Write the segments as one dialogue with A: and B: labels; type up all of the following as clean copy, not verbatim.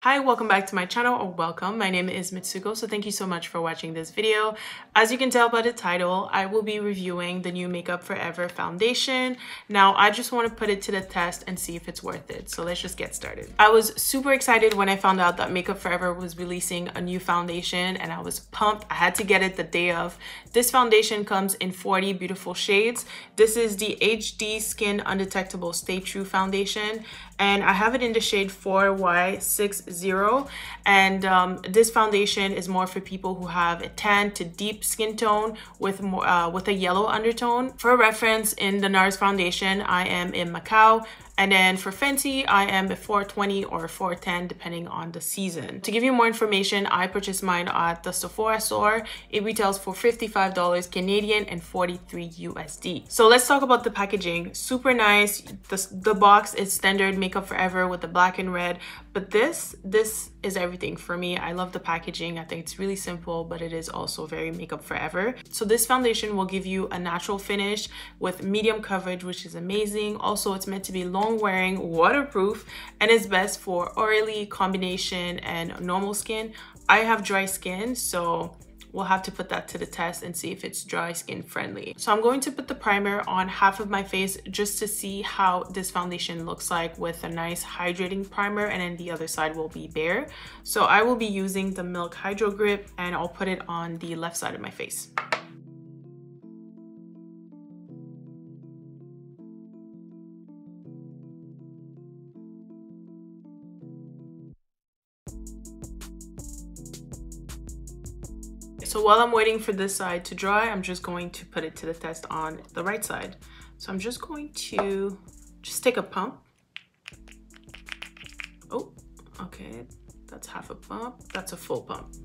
A: Hi, welcome back to my channel, or welcome. My name is Mitsuko, so thank you so much for watching this video. As you can tell by the title, I will be reviewing the new Makeup Forever foundation. Now, I just want to put it to the test and see if it's worth it. So let's just get started. I was super excited when I found out that Makeup Forever was releasing a new foundation, and I was pumped. I had to get it the day of. This foundation comes in 40 beautiful shades. This is the HD Skin Undetectable Stay True foundation, and I have it in the shade 4Y60. And this foundation is more for people who have a tan to deep skin tone with a yellow undertone. For reference, in the NARS foundation, I am in Macau. And then for Fenty, I am a 420 or 410 depending on the season. To give you more information, I purchased mine at the Sephora store. It retails for $55 Canadian and 43 USD. So let's talk about the packaging. Super nice. The box is standard Makeup Forever with the black and red. But this is everything for me. I love the packaging. I think it's really simple, but it is also very Makeup Forever. So this foundation will give you a natural finish with medium coverage, which is amazing. Also, it's meant to be long wearing, waterproof, and is best for oily, combination, and normal skin. I have dry skin, so we'll have to put that to the test and see if it's dry skin friendly. So I'm going to put the primer on half of my face just to see how this foundation looks like with a nice hydrating primer, and then the other side will be bare. So I will be using the Milk Hydro Grip, and I'll put it on the left side of my face. So while I'm waiting for this side to dry, I'm just going to put it to the test on the right side. So I'm just going to take a pump. Oh, okay, that's half a pump. That's a full pump.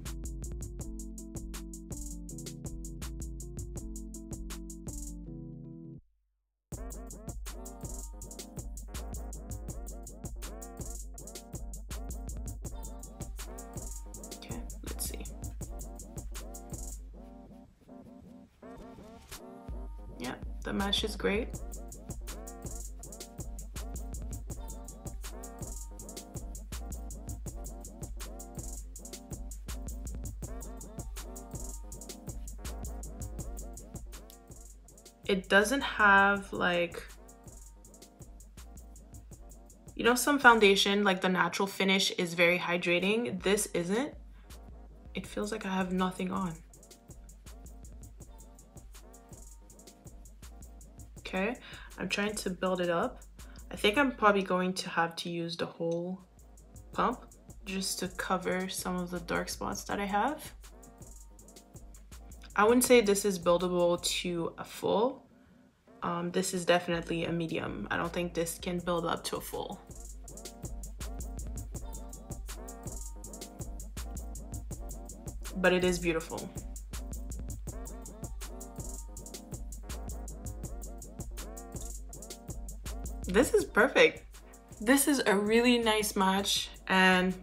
A: Okay, let's see. Yeah, the mesh is great. It doesn't have like, you know, some foundation, like the natural finish is very hydrating. This isn't. It feels like I have nothing on. Okay, I'm trying to build it up. I think I'm probably going to have to use the whole pump just to cover some of the dark spots that I have. I wouldn't say this is buildable to a full. This is definitely a medium. I don't think this can build up to a full. But it is beautiful. This is perfect. This is a really nice match, and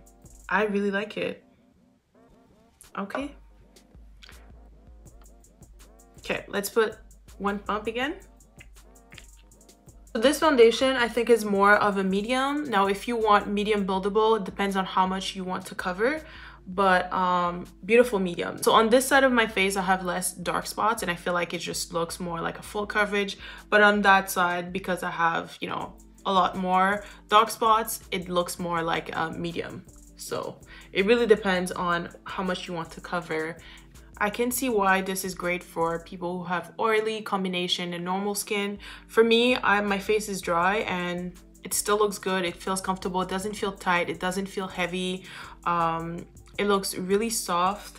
A: I really like it. Okay. Okay, let's put one pump again. So this foundation, I think, is more of a medium. Now, if you want medium buildable, it depends on how much you want to cover, but beautiful medium. So on this side of my face, I have less dark spots, and I feel like it just looks more like a full coverage. But on that side, because I have, you know, a lot more dark spots, it looks more like a medium. So it really depends on how much you want to cover. I can see why this is great for people who have oily, combination, and normal skin. For me, my face is dry and it still looks good. It feels comfortable. It doesn't feel tight. It doesn't feel heavy. It looks really soft.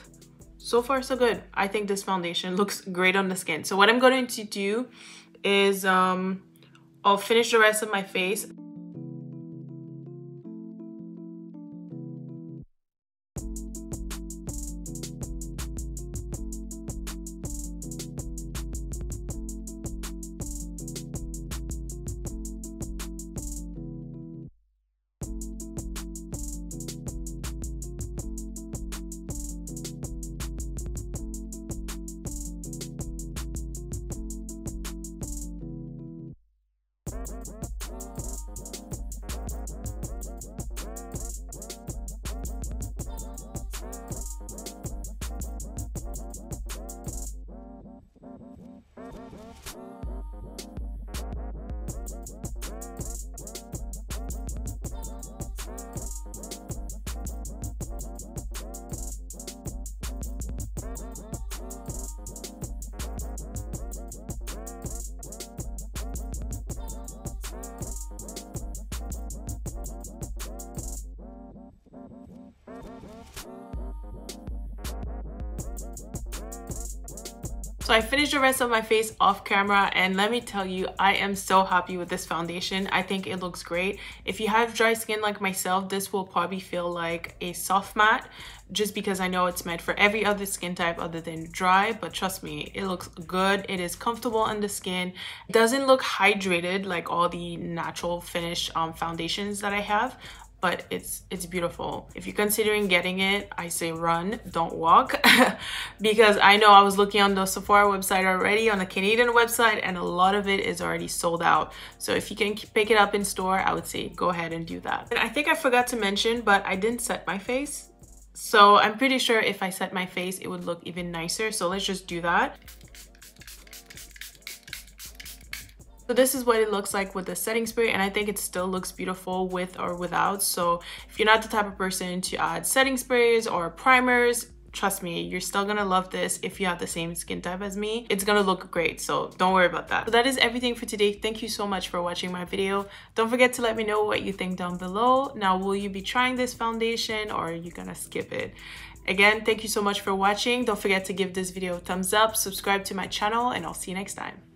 A: So far, so good. I think this foundation looks great on the skin. So what I'm going to do is I'll finish the rest of my face. So I finished the rest of my face off camera, and let me tell you, I am so happy with this foundation. I think it looks great. If you have dry skin like myself, this will probably feel like a soft matte, just because I know it's meant for every other skin type other than dry. But trust me, it looks good. It is comfortable on the skin. It doesn't look hydrated like all the natural finish foundations that I have, but it's beautiful. If you're considering getting it, I say run, don't walk. Because I know I was looking on the Sephora website already, on the Canadian website, and a lot of it is already sold out. So if you can pick it up in store, I would say go ahead and do that. And I think I forgot to mention, but I didn't set my face. So I'm pretty sure if I set my face, it would look even nicer. So let's just do that. So this is what it looks like with the setting spray, and I think it still looks beautiful with or without. So if you're not the type of person to add setting sprays or primers, trust me, you're still gonna love this. If you have the same skin type as me, it's gonna look great, so don't worry about that. So that is everything for today. Thank you so much for watching my video. Don't forget to let me know what you think down below. Now, will you be trying this foundation, or are you gonna skip it? Again, thank you so much for watching. Don't forget to give this video a thumbs up, subscribe to my channel, and I'll see you next time.